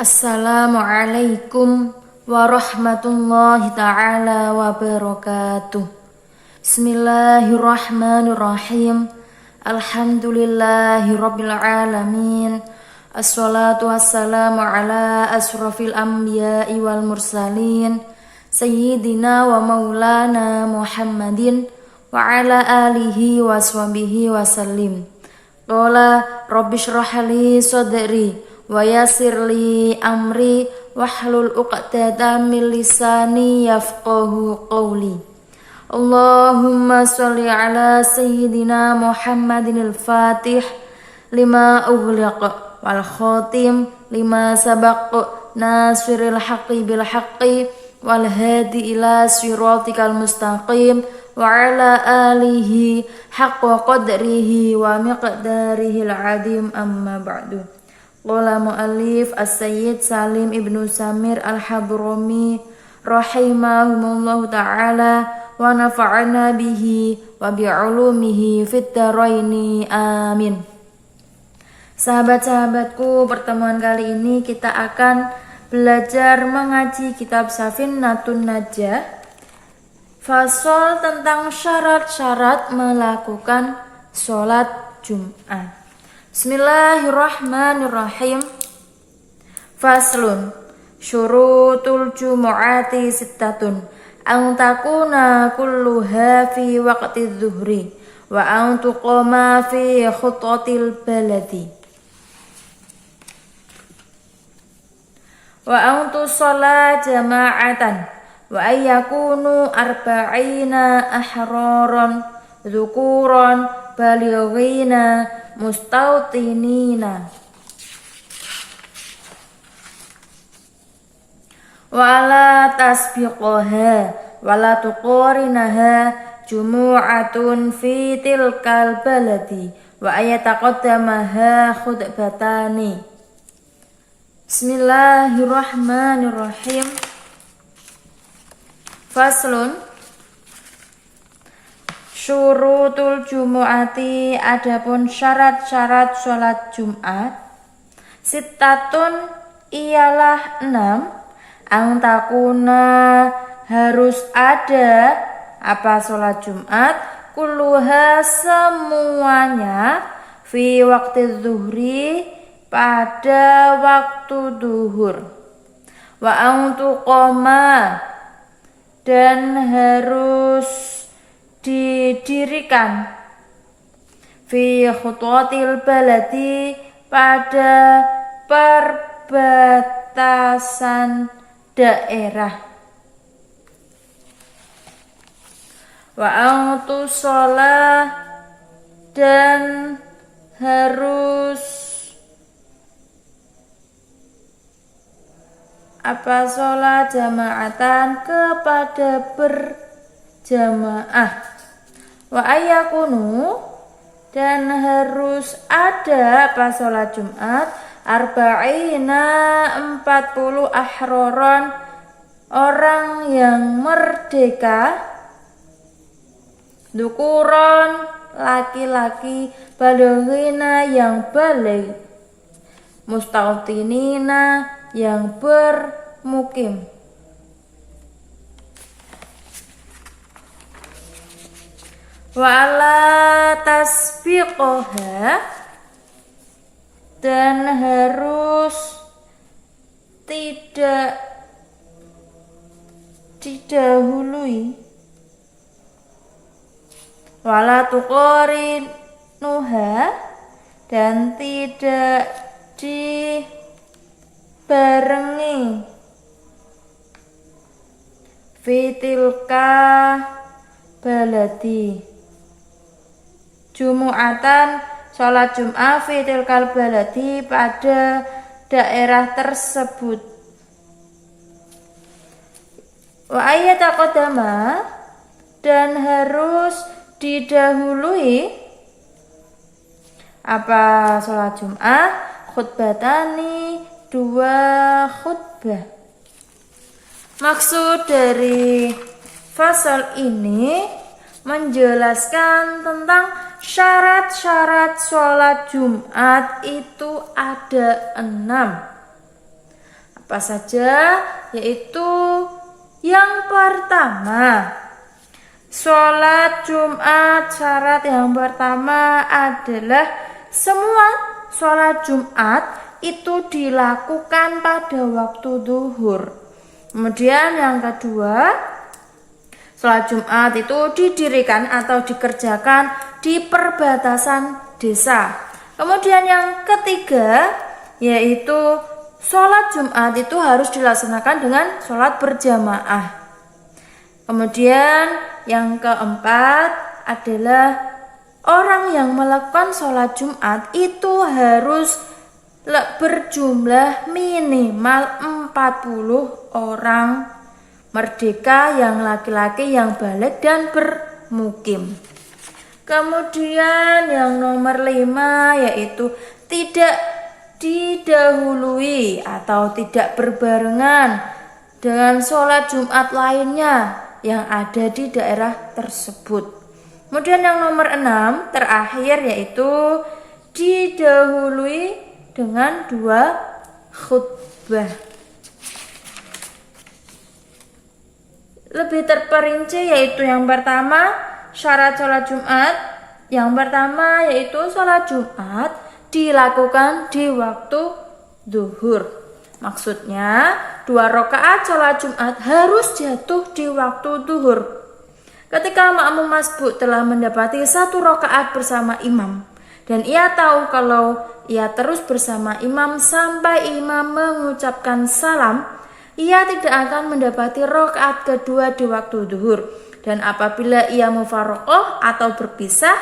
Assalamualaikum warahmatullahi ta'ala wabarakatuh. Bismillahirrahmanirrahim. Alhamdulillahi rabbil alamin. Assalatu wassalamu ala asrafil anbiya'i wal mursalin Sayyidina wa maulana Muhammadin wa ala alihi wa sahbihi wa sallim. Qala rabbi shrah li sadri wa yassir li amri wahlul 'uqdatam min lisani yafqahu qawli. Allahumma shalli ala sayyidina Muhammadin al-Fatih lima ughliq wal khatim lima sabaq nasiril haqqi bil haqqi wal hadi ila siratikal mustaqim wa ala alihi haqqa qadrihi wa miqdarihi al-'azim amma ba'du. Qala mu'allif As-Sayyid Salim Ibnu Samir Al-Hadrami rahimahumullahu ta'ala wa nafa'ana bihi wa bi'ulumihi fit dharaini amin. Sahabat-sahabatku, pertemuan kali ini kita akan belajar mengaji kitab Safinatun Najah, fasal tentang syarat-syarat melakukan sholat Jumat. Bismillahirrahmanirrahim. Faslun. Syurutul jumu'ati sittatun. An takuna kulluha fi waqti dhuhri wa an tuqama fi khutatil baladi wa an tusalla jama'atan wa ayyakunu arba'ina ahraran dzukuran balighina mustautinina wala tasbiqaha wala tuqarinaha jumu'atun fi tilkal baladi wa ayataqaddamaha khutbatani. Bismillahirrahmanirrahim. Faslun. Syurutul jumu'ati, adapun syarat-syarat sholat Jumat. Sittatun ialah 6. Angtakuna harus ada apa sholat Jumat, kulluha semuanya, fi waktu zuhri pada waktu duhur, wa antuqoma dan harus didirikan, fi khutwatil baladi pada perbatasan daerah, wa antu sholat dan harus apa sholat jama'atan kepada berjamaah, wa ayyakunu dan harus ada apa sholat Jumat arba'ina 40 ahroron orang yang merdeka, dukuron laki-laki, balighina yang balik, mustautinina yang bermukim. Wala tasbiqoha dan harus tidak didahului, wala tuqarinuha dan tidak dibarengi, fitilka baladi jumu'atan sholat Jum'ah fitil kalbaladi pada daerah tersebut, wa ayataqaddama dan harus didahului apa sholat Jum'ah khutbatani 2 khutbah. Maksud dari fasal ini menjelaskan tentang syarat-syarat sholat Jumat itu ada 6. Apa saja? Yaitu yang pertama, sholat Jumat syarat yang pertama adalah semua sholat Jumat itu dilakukan pada waktu duhur. Kemudian yang kedua, sholat Jumat itu didirikan atau dikerjakan di perbatasan desa. Kemudian yang ketiga, yaitu sholat Jumat itu harus dilaksanakan dengan sholat berjamaah. Kemudian yang keempat adalah orang yang melakukan sholat Jumat itu harus berjumlah minimal 40 orang merdeka yang laki-laki yang balik dan bermukim. Kemudian yang nomor 5 yaitu tidak didahului atau tidak berbarengan dengan sholat Jumat lainnya yang ada di daerah tersebut. Kemudian yang nomor 6 terakhir yaitu didahului dengan 2 khutbah. Lebih terperinci yaitu yang pertama syarat sholat Jumat. Yang pertama yaitu sholat Jumat dilakukan di waktu duhur. Maksudnya 2 rakaat sholat Jumat harus jatuh di waktu duhur. Ketika makmum masbuk telah mendapati 1 rakaat bersama imam dan ia tahu kalau ia terus bersama imam sampai imam mengucapkan salam, ia tidak akan mendapati rakaat kedua di waktu duhur. Dan apabila ia mufaraqah atau berpisah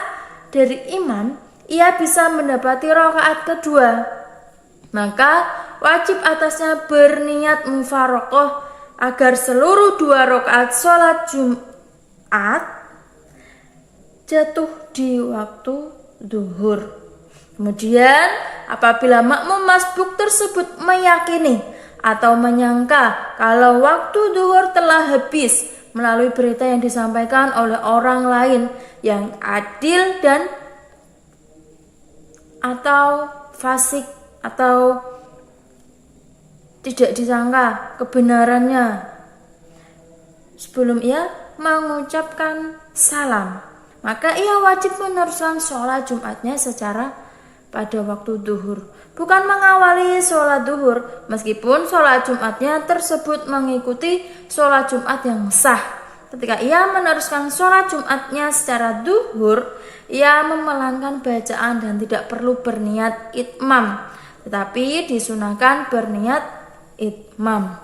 dari imam, ia bisa mendapati rakaat kedua. Maka wajib atasnya berniat mufaraqah agar seluruh 2 rakaat sholat Jumat jatuh di waktu duhur. Kemudian apabila makmum masbuk tersebut meyakini atau menyangka kalau waktu duhur telah habis melalui berita yang disampaikan oleh orang lain yang adil dan atau fasik atau tidak disangka kebenarannya sebelum ia mengucapkan salam, maka ia wajib meneruskan sholat Jumatnya secara pada waktu duhur, bukan mengawali sholat duhur, meskipun sholat Jumatnya tersebut mengikuti sholat Jumat yang sah. Ketika ia meneruskan sholat Jumatnya secara duhur, ia memelankan bacaan dan tidak perlu berniat itmam, tetapi disunahkan berniat itmam.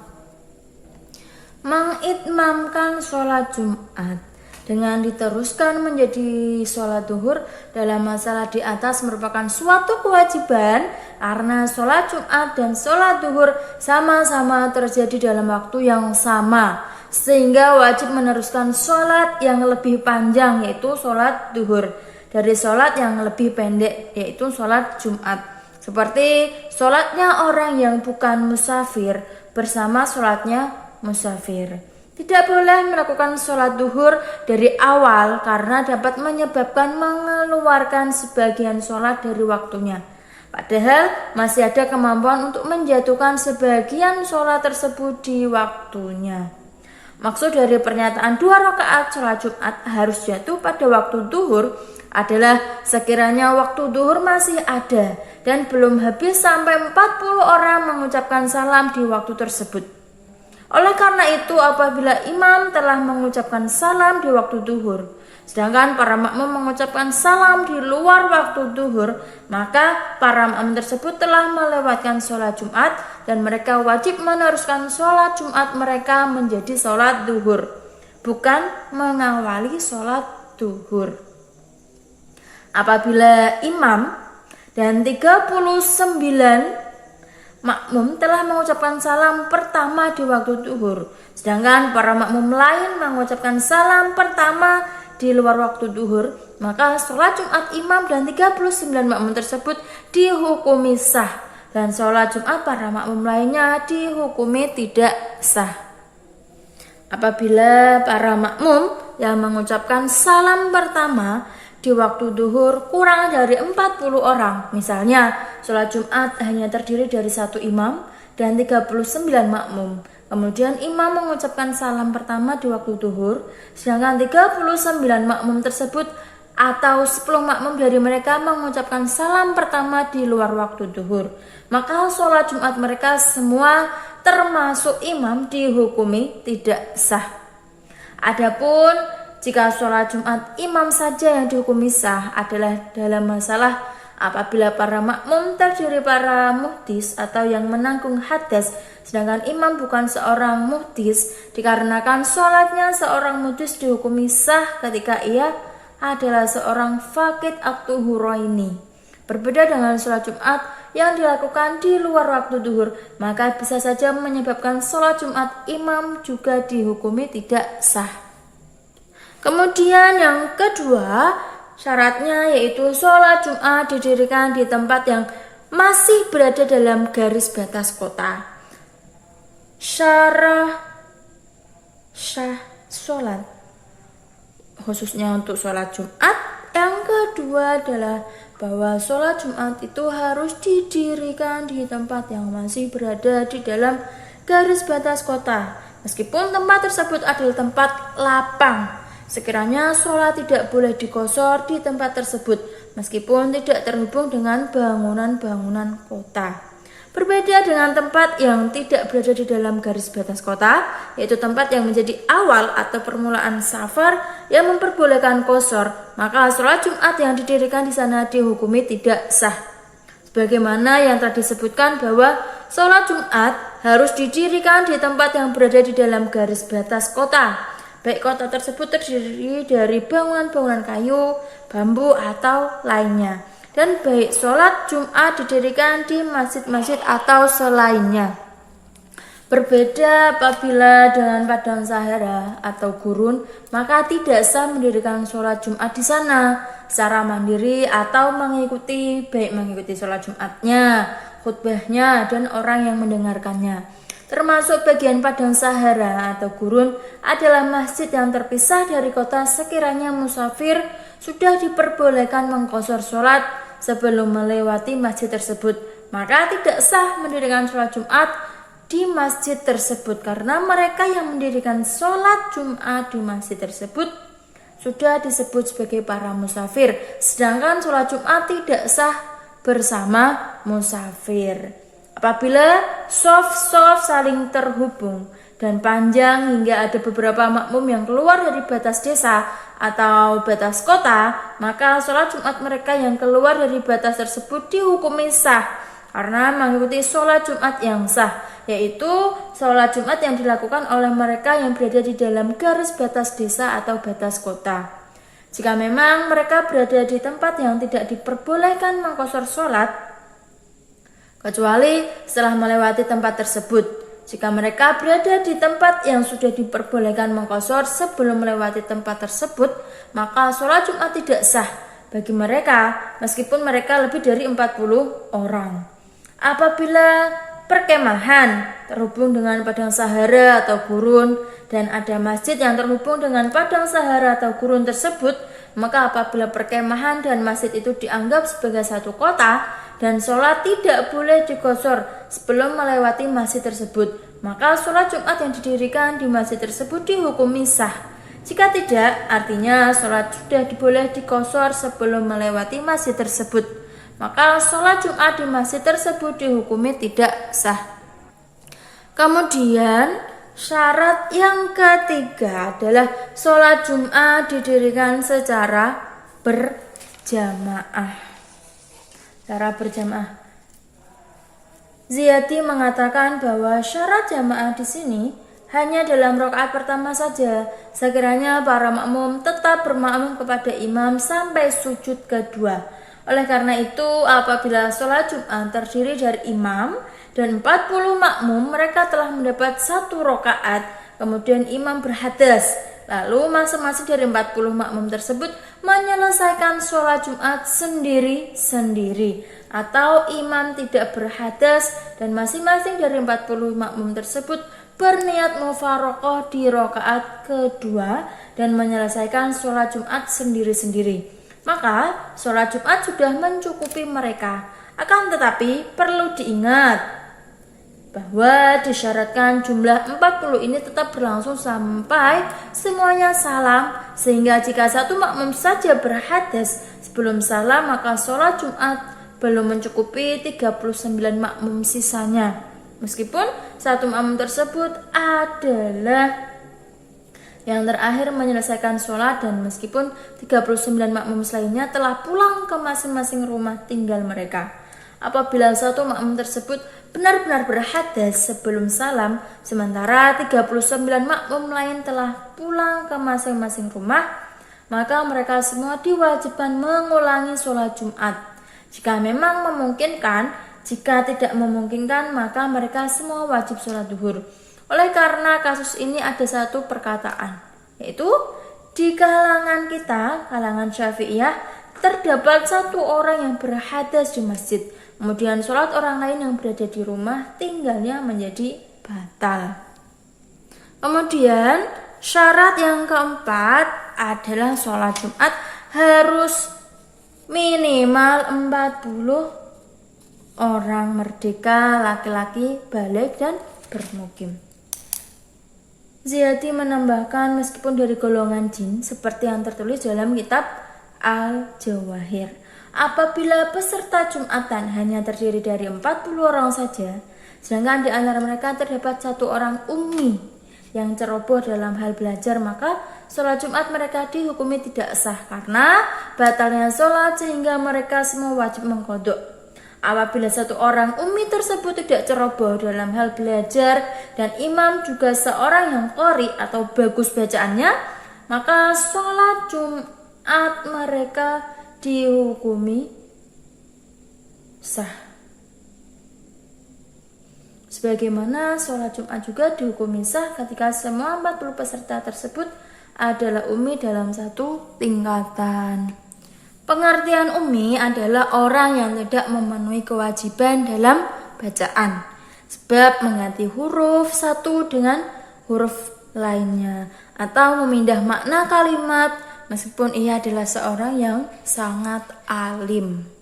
Mengitmamkan sholat Jumat dengan diteruskan menjadi sholat duhur dalam masalah di atas merupakan suatu kewajiban karena sholat Jumat dan sholat duhur sama-sama terjadi dalam waktu yang sama, sehingga wajib meneruskan sholat yang lebih panjang yaitu sholat duhur dari sholat yang lebih pendek yaitu sholat Jumat, seperti sholatnya orang yang bukan musafir bersama sholatnya musafir. Tidak boleh melakukan sholat duhur dari awal karena dapat menyebabkan mengeluarkan sebagian sholat dari waktunya, padahal masih ada kemampuan untuk menjatuhkan sebagian sholat tersebut di waktunya. Maksud dari pernyataan 2 rakaat sholat Jumat harus jatuh pada waktu duhur adalah sekiranya waktu duhur masih ada dan belum habis sampai 40 orang mengucapkan salam di waktu tersebut. Oleh karena itu, apabila imam telah mengucapkan salam di waktu duhur, sedangkan para makmum mengucapkan salam di luar waktu duhur, maka para makmum tersebut telah melewatkan sholat Jumat dan mereka wajib meneruskan sholat Jumat mereka menjadi sholat duhur, bukan mengawali sholat duhur. Apabila imam dan 39 makmum telah mengucapkan salam pertama di waktu duhur, sedangkan para makmum lain mengucapkan salam pertama di luar waktu duhur, maka sholat Jumat imam dan 39 makmum tersebut dihukumi sah dan sholat Jumat para makmum lainnya dihukumi tidak sah. Apabila para makmum yang mengucapkan salam pertama di waktu duhur kurang dari 40 orang, misalnya sholat Jumat hanya terdiri dari 1 imam dan 39 makmum. Kemudian imam mengucapkan salam pertama di waktu duhur, sedangkan 39 makmum tersebut atau 10 makmum dari mereka mengucapkan salam pertama di luar waktu duhur. Maka sholat Jumat mereka semua termasuk imam dihukumi tidak sah. Adapun jika sholat Jumat imam saja yang dihukumi sah adalah dalam masalah apabila para makmum terdiri para muhdis atau yang menanggung hadas, sedangkan imam bukan seorang muhdis, dikarenakan sholatnya seorang muhdis dihukumi sah ketika ia adalah seorang faqid at-tuhuraini. Berbeda dengan sholat Jumat yang dilakukan di luar waktu duhur, maka bisa saja menyebabkan sholat Jumat imam juga dihukumi tidak sah. Kemudian yang kedua, syaratnya yaitu sholat Jumat didirikan di tempat yang masih berada dalam garis batas kota. Syah sholat khususnya untuk sholat Jumat. Yang kedua adalah bahwa sholat Jumat itu harus didirikan di tempat yang masih berada di dalam garis batas kota. Meskipun tempat tersebut adalah tempat lapang, sekiranya sholat tidak boleh digosor di tempat tersebut, meskipun tidak terhubung dengan bangunan-bangunan kota. Berbeda dengan tempat yang tidak berada di dalam garis batas kota, yaitu tempat yang menjadi awal atau permulaan safar yang memperbolehkan qashar, maka sholat Jumat yang didirikan di sana dihukumi tidak sah. Sebagaimana yang telah disebutkan bahwa sholat Jumat harus didirikan di tempat yang berada di dalam garis batas kota, baik kota tersebut terdiri dari bangunan-bangunan kayu, bambu, atau lainnya. Dan baik sholat Jumat didirikan di masjid-masjid atau selainnya. Berbeda apabila dengan padang sahara atau gurun, maka tidak sah mendirikan sholat Jumat di sana secara mandiri atau mengikuti sholat Jumatnya, khutbahnya, dan orang yang mendengarkannya. Termasuk bagian padang sahara atau gurun adalah masjid yang terpisah dari kota, sekiranya musafir sudah diperbolehkan mengqashar sholat sebelum melewati masjid tersebut, maka tidak sah mendirikan sholat Jumat di masjid tersebut, karena mereka yang mendirikan sholat Jumat di masjid tersebut sudah disebut sebagai para musafir, sedangkan sholat Jumat tidak sah bersama musafir. Apabila sof-sof saling terhubung dan panjang hingga ada beberapa makmum yang keluar dari batas desa atau batas kota, maka sholat Jumat mereka yang keluar dari batas tersebut dihukumi sah karena mengikuti sholat Jumat yang sah, yaitu sholat Jumat yang dilakukan oleh mereka yang berada di dalam garis batas desa atau batas kota. Jika memang mereka berada di tempat yang tidak diperbolehkan mengqashar sholat, kecuali setelah melewati tempat tersebut. Jika mereka berada di tempat yang sudah diperbolehkan mengqashar sebelum melewati tempat tersebut, maka sholat Jumat tidak sah bagi mereka meskipun mereka lebih dari 40 orang. Apabila perkemahan terhubung dengan padang sahara atau gurun dan ada masjid yang terhubung dengan padang sahara atau gurun tersebut, maka apabila perkemahan dan masjid itu dianggap sebagai satu kota dan sholat tidak boleh diqashar sebelum melewati masjid tersebut, maka sholat Jumat yang didirikan di masjid tersebut dihukumi sah. Jika tidak, artinya sholat sudah boleh diqashar sebelum melewati masjid tersebut, maka sholat Jumat di masjid tersebut dihukumi tidak sah. Kemudian syarat yang ketiga adalah sholat Jumat didirikan secara berjamaah. Ziyadi mengatakan bahwa syarat jamaah di sini hanya dalam rakaat pertama saja, sekiranya para makmum tetap bermakmum kepada imam sampai sujud kedua. Oleh karena itu, apabila sholat Jumat terdiri dari imam dan 40 makmum, mereka telah mendapat 1 rakaat, kemudian imam berhadas, lalu masing-masing dari 40 makmum tersebut menyelesaikan sholat Jumat sendiri-sendiri, atau imam tidak berhadas dan masing-masing dari 40 makmum tersebut berniat mufaraqah di rakaat kedua dan menyelesaikan sholat Jumat sendiri-sendiri. Maka sholat Jumat sudah mencukupi mereka. Akan tetapi perlu diingat bahwa disyaratkan jumlah 40 ini tetap berlangsung sampai semuanya salam, sehingga jika satu makmum saja berhadas sebelum salam maka sholat Jumat belum mencukupi 39 makmum sisanya, meskipun satu makmum tersebut adalah yang terakhir menyelesaikan sholat dan meskipun 39 makmum lainnya telah pulang ke masing-masing rumah tinggal mereka. Apabila satu makmum tersebut benar-benar berhadas sebelum salam, sementara 39 makmum lain telah pulang ke masing-masing rumah, maka mereka semua diwajibkan mengulangi sholat Jumat. Jika memang memungkinkan, jika tidak memungkinkan, maka mereka semua wajib sholat duhur. Oleh karena kasus ini ada satu perkataan, yaitu di kalangan kita, kalangan Syafi'iyah, terdapat satu orang yang berhadas di masjid, kemudian sholat orang lain yang berada di rumah tinggalnya menjadi batal. Kemudian syarat yang keempat adalah sholat Jumat harus minimal 40 orang merdeka, laki-laki, baligh dan bermukim. Ziyadi menambahkan meskipun dari golongan jin seperti yang tertulis dalam kitab Al-Jawahir, apabila peserta Jumatan hanya terdiri dari 40 orang saja, sedangkan di antara mereka terdapat satu orang ummi yang ceroboh dalam hal belajar, maka sholat Jumat mereka dihukumi tidak sah karena batalnya sholat sehingga mereka semua wajib mengqadha. Apabila satu orang ummi tersebut tidak ceroboh dalam hal belajar dan imam juga seorang yang qori atau bagus bacaannya, maka sholat Jumat mereka dihukumi sah. Sebagaimana sholat Jumat juga dihukumi sah ketika semua 40 peserta tersebut adalah ummi dalam satu tingkatan. Pengertian ummi adalah orang yang tidak memenuhi kewajiban dalam bacaan, sebab mengganti huruf satu dengan huruf lainnya, atau memindah makna kalimat meskipun ia adalah seorang yang sangat alim.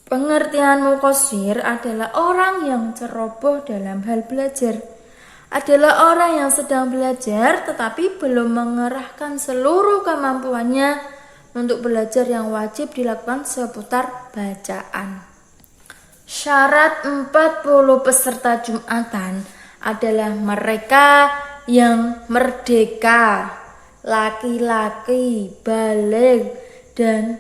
Pengertian muqassir adalah orang yang ceroboh dalam hal belajar, adalah orang yang sedang belajar tetapi belum mengerahkan seluruh kemampuannya untuk belajar yang wajib dilakukan seputar bacaan. Syarat 40 peserta Jumatan adalah mereka yang merdeka, laki-laki, baligh, dan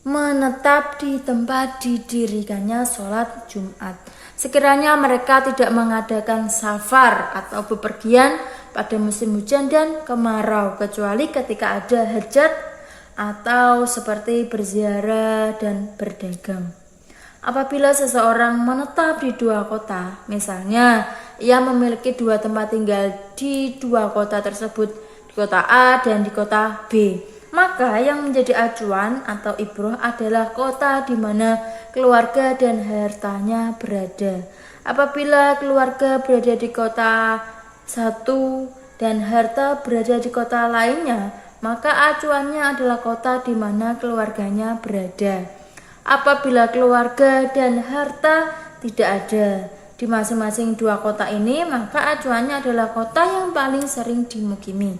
menetap di tempat didirikannya sholat Jumat. Sekiranya mereka tidak mengadakan safar atau bepergian pada musim hujan dan kemarau, kecuali ketika ada hajat atau seperti berziarah dan berdagang. Apabila seseorang menetap di dua kota, misalnya ia memiliki dua tempat tinggal di dua kota tersebut, di kota A dan di kota B, maka yang menjadi acuan atau ibroh adalah kota di mana keluarga dan hartanya berada. Apabila keluarga berada di kota satu dan harta berada di kota lainnya, maka acuannya adalah kota di mana keluarganya berada. Apabila keluarga dan harta tidak ada di masing-masing dua kota ini, maka acuannya adalah kota yang paling sering dimukimi.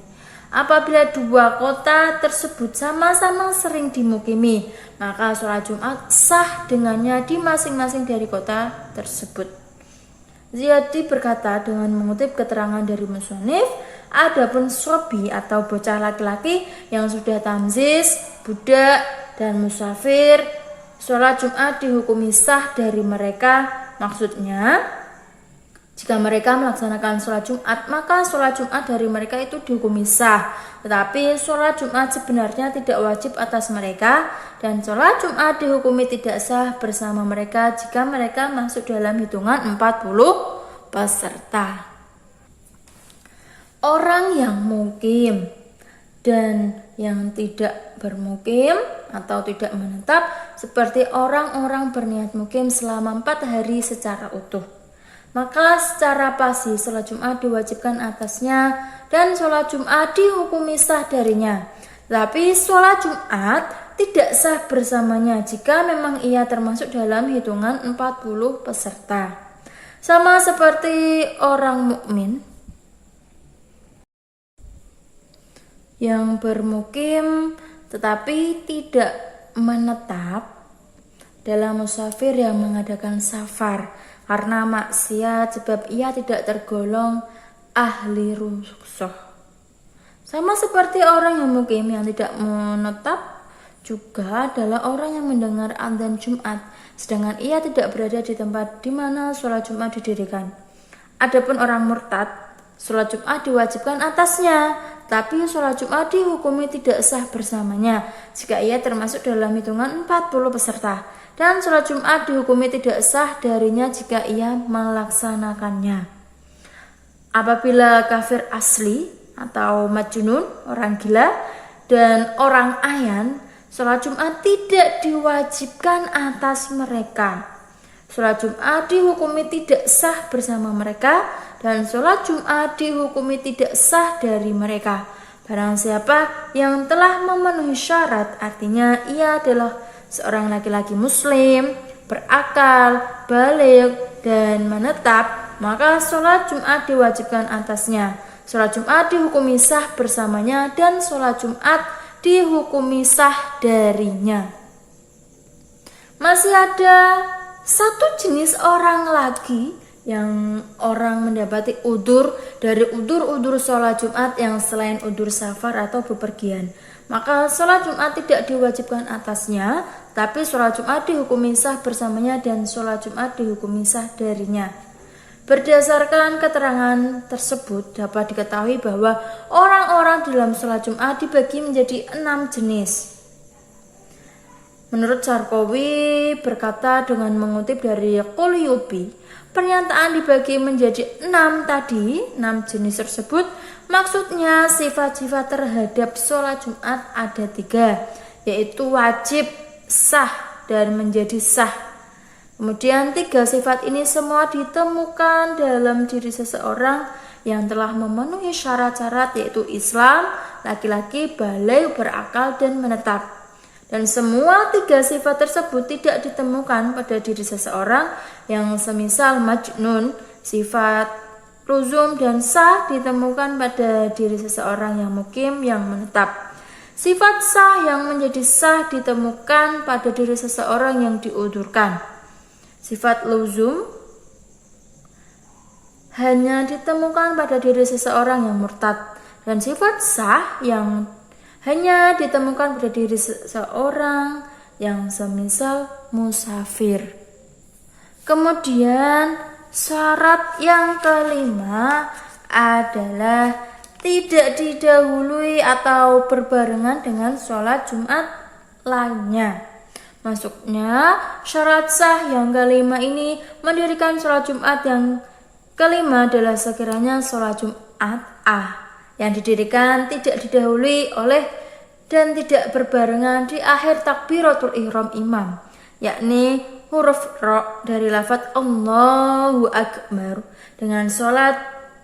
Apabila dua kota tersebut sama-sama sering dimukimi, maka sholat Jumat sah dengannya di masing-masing dari kota tersebut. Ziyadi berkata dengan mengutip keterangan dari musannif, adapun sobi atau bocah laki-laki yang sudah tamziz, budak, dan musafir, sholat Jumat dihukumi sah dari mereka. Maksudnya, jika mereka melaksanakan sholat Jumat, maka sholat Jumat dari mereka itu dihukumi sah. Tetapi sholat Jumat sebenarnya tidak wajib atas mereka, dan sholat Jumat dihukumi tidak sah bersama mereka jika mereka masuk dalam hitungan 40 peserta. Orang yang mukim dan yang tidak bermukim atau tidak menetap, seperti orang-orang berniat mukim selama 4 hari secara utuh, maka secara pasti sholat Jumat diwajibkan atasnya dan sholat Jumat dihukumi sah darinya. Tapi sholat Jumat tidak sah bersamanya jika memang ia termasuk dalam hitungan 40 peserta. sama seperti orang mukmin yang bermukim tetapi tidak menetap dalam musafir yang mengadakan safar karena maksiat sebab ia tidak tergolong ahli rukhsah. Sama seperti orang yang mukim yang tidak menetap juga adalah orang yang mendengar adzan Jumat sedangkan ia tidak berada di tempat di mana sholat Jumat didirikan. Adapun orang murtad, sholat Jumat diwajibkan atasnya, tapi sholat Jumat dihukumi tidak sah bersamanya jika ia termasuk dalam hitungan 40 peserta. Dan sholat Jumat dihukumi tidak sah darinya jika ia melaksanakannya. Apabila kafir asli atau majnun, orang gila, dan orang ayan, sholat Jumat tidak diwajibkan atas mereka. Sholat Jumat dihukumi tidak sah bersama mereka dan sholat Jumat dihukumi tidak sah dari mereka. Barang siapa yang telah memenuhi syarat, artinya ia adalah seorang laki-laki muslim, berakal, baligh, dan menetap, maka sholat Jumat diwajibkan atasnya. Sholat Jumat dihukumi sah bersamanya dan sholat Jumat dihukumi sah darinya. Masih ada satu jenis orang lagi yang orang mendapati udzur dari udzur-udzur sholat Jumat yang selain udzur safar atau bepergian. Maka sholat Jumat tidak diwajibkan atasnya, tapi sholat Jumat dihukumi sah bersamanya dan sholat Jumat dihukumi sah darinya. Berdasarkan keterangan tersebut dapat diketahui bahwa orang-orang dalam sholat Jumat dibagi menjadi 6 jenis. Menurut Syarqawi berkata dengan mengutip dari Qulyubi, pernyataan dibagi menjadi 6 tadi, 6 jenis tersebut, maksudnya sifat-sifat terhadap sholat Jumat ada 3, yaitu wajib, sah, dan menjadi sah. Kemudian 3 sifat ini semua ditemukan dalam diri seseorang yang telah memenuhi syarat-syarat yaitu Islam, laki-laki, baligh, berakal, dan menetap. Dan semua 3 sifat tersebut tidak ditemukan pada diri seseorang yang semisal majnun, sifat luzum dan sah ditemukan pada diri seseorang yang mukim yang menetap. Sifat sah yang menjadi sah ditemukan pada diri seseorang yang diudzurkan. Sifat luzum hanya ditemukan pada diri seseorang yang murtad. Dan sifat sah yang hanya ditemukan pada diri seseorang yang semisal musafir. Kemudian syarat yang kelima adalah tidak didahului atau berbarengan dengan sholat Jumat lainnya. Maksudnya syarat sah yang kelima ini mendirikan sholat Jumat yang kelima adalah sekiranya sholat Jumat yang didirikan tidak didahului oleh dan tidak berbarengan di akhir takbiratul ihram imam, yakni huruf ra dari lafaz Allahu Akbar, dengan sholat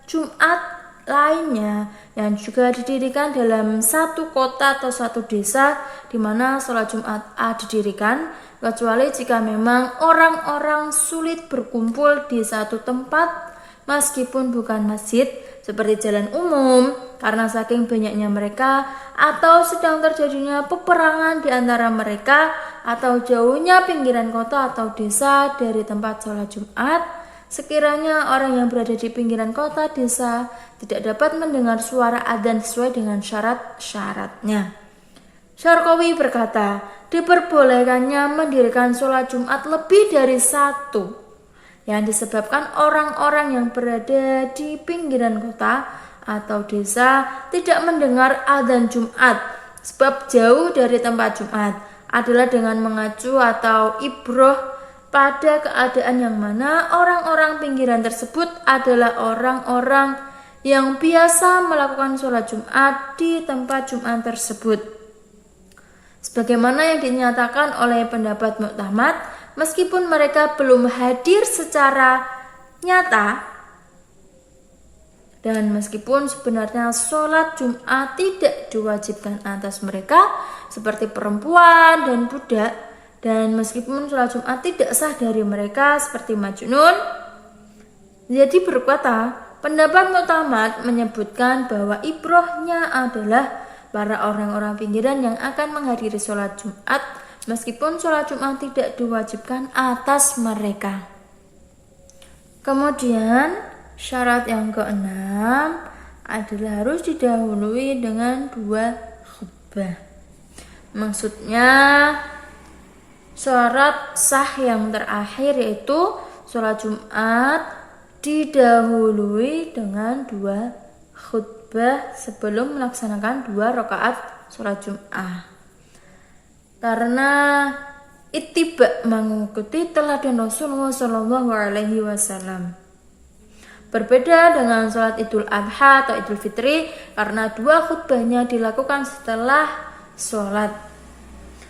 Jumat lainnya yang juga didirikan dalam satu kota atau satu desa di mana sholat Jumat didirikan, kecuali jika memang orang-orang sulit berkumpul di satu tempat meskipun bukan masjid seperti jalan umum karena saking banyaknya mereka, atau sedang terjadinya peperangan di antara mereka, atau jauhnya pinggiran kota atau desa dari tempat sholat Jumat. Sekiranya orang yang berada di pinggiran kota desa tidak dapat mendengar suara adzan sesuai dengan syarat-syaratnya. Syarqawi berkata, diperbolehkannya mendirikan sholat Jumat lebih dari satu yang disebabkan orang-orang yang berada di pinggiran kota atau desa tidak mendengar adzan Jumat sebab jauh dari tempat Jumat adalah dengan mengacu atau ibroh pada keadaan yang mana orang-orang pinggiran tersebut adalah orang-orang yang biasa melakukan sholat Jumat di tempat Jumat tersebut. Sebagaimana yang dinyatakan oleh pendapat Mu'tamad, meskipun mereka belum hadir secara nyata dan meskipun sebenarnya sholat Jumat tidak diwajibkan atas mereka seperti perempuan dan budak, dan meskipun sholat Jumat tidak sah dari mereka seperti majnun, Jadi berkata, pendapat Mu'tamad menyebutkan bahwa ibrohnya adalah para orang-orang pinggiran yang akan menghadiri sholat Jumat, meskipun sholat Jumat tidak diwajibkan atas mereka. Kemudian syarat yang keenam adalah harus didahului dengan 2 khutbah. Maksudnya syarat sah yang terakhir yaitu sholat Jumat didahului dengan 2 khutbah sebelum melaksanakan 2 rakaat sholat Jumat. Karena ittiba mengikuti teladan Rasulullah Shallallahu Alaihi Wasallam. Berbeda dengan sholat Idul Adha atau Idul Fitri karena 2 khutbahnya dilakukan setelah sholat.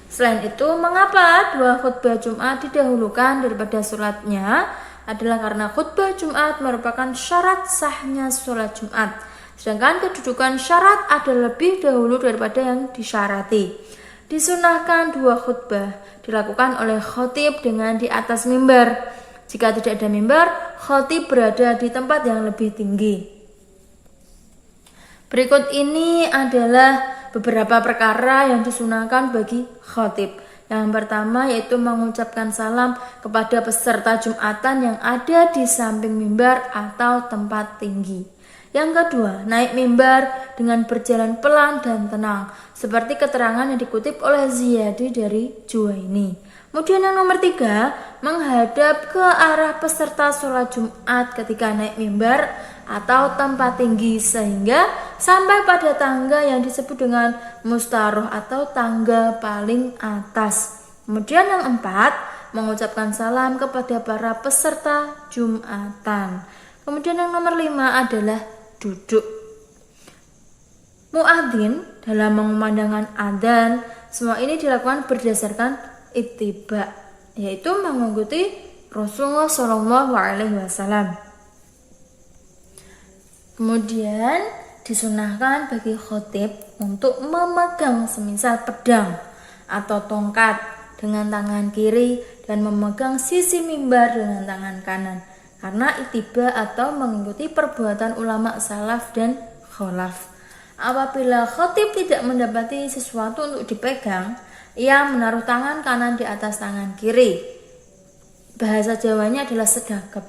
Selain itu, mengapa 2 khutbah Jumat didahulukan daripada sholatnya adalah karena khutbah Jumat merupakan syarat sahnya sholat Jumat. Sedangkan kedudukan syarat adalah lebih dahulu daripada yang disyarati. Disunahkan 2 khutbah dilakukan oleh khatib dengan di atas mimbar. Jika tidak ada mimbar, khatib berada di tempat yang lebih tinggi. Berikut ini adalah beberapa perkara yang disunahkan bagi khatib. Yang pertama yaitu mengucapkan salam kepada peserta Jumatan yang ada di samping mimbar atau tempat tinggi. Yang kedua, naik mimbar dengan berjalan pelan dan tenang, seperti keterangan yang dikutip oleh Ziyadi dari Juwaini. Kemudian yang nomor 3, menghadap ke arah peserta sholat Jumat ketika naik mimbar atau tempat tinggi sehingga sampai pada tangga yang disebut dengan mustaroh atau tangga paling atas. Kemudian yang 4, mengucapkan salam kepada para peserta Jumatan. Kemudian yang nomor 5 adalah duduk. Muadzin dalam mengumandangkan adzan, semua ini dilakukan berdasarkan ittiba, yaitu mengikuti Rasulullah Shallallahu Alaihi Wasallam. Kemudian disunahkan bagi khatib untuk memegang semisal pedang atau tongkat dengan tangan kiri dan memegang sisi mimbar dengan tangan kanan, karena ittiba atau mengikuti perbuatan ulama salaf dan khalaf. Apabila khatib tidak mendapati sesuatu untuk dipegang, ia menaruh tangan kanan di atas tangan kiri. Bahasa Jawanya adalah sedekap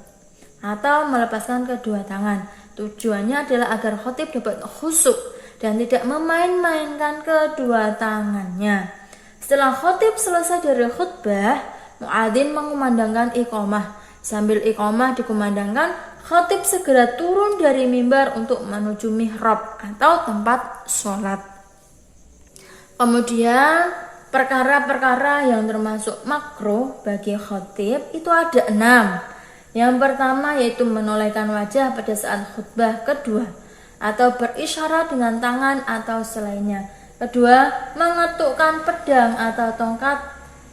atau melepaskan kedua tangan. Tujuannya adalah agar khatib dapat khusyuk dan tidak memain-mainkan kedua tangannya. Setelah khatib selesai dari khutbah, muadzin mengumandangkan iqamah. Sambil iqamah dikumandangkan, khatib segera turun dari mimbar untuk menuju mihrab atau tempat sholat. Kemudian perkara-perkara yang termasuk makruh bagi khatib itu ada 6. Yang pertama yaitu menolehkan wajah pada saat khutbah kedua atau berisyarat dengan tangan atau selainnya. Kedua, mengetukkan pedang atau tongkat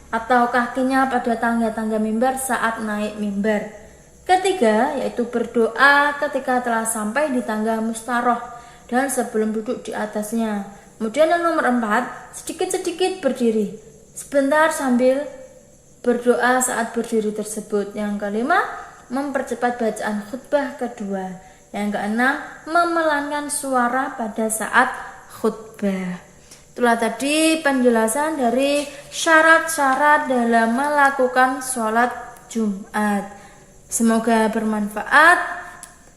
atau kakinya pada tangga-tangga mimbar saat naik mimbar. Ketiga, yaitu berdoa ketika telah sampai di tangga mustaroh dan sebelum duduk di atasnya. Kemudian yang nomor 4, sedikit-sedikit berdiri sebentar sambil berdoa saat berdiri tersebut. Yang kelima, mempercepat bacaan khutbah kedua. Yang keenam, memelankan suara pada saat khutbah. Itulah tadi penjelasan dari syarat-syarat dalam melakukan sholat Jumat. Semoga bermanfaat.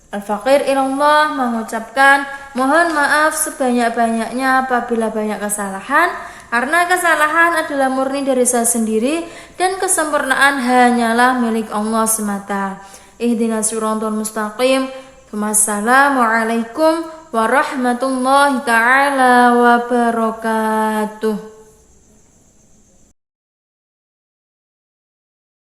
Al-Faqir ilallah mengucapkan mohon maaf sebanyak-banyaknya apabila banyak kesalahan, karena kesalahan adalah murni dari saya sendiri dan kesempurnaan hanyalah milik Allah semata. Ihdinas siratal mustaqim. Wassalamualaikum warahmatullahi taala wabarakatuh.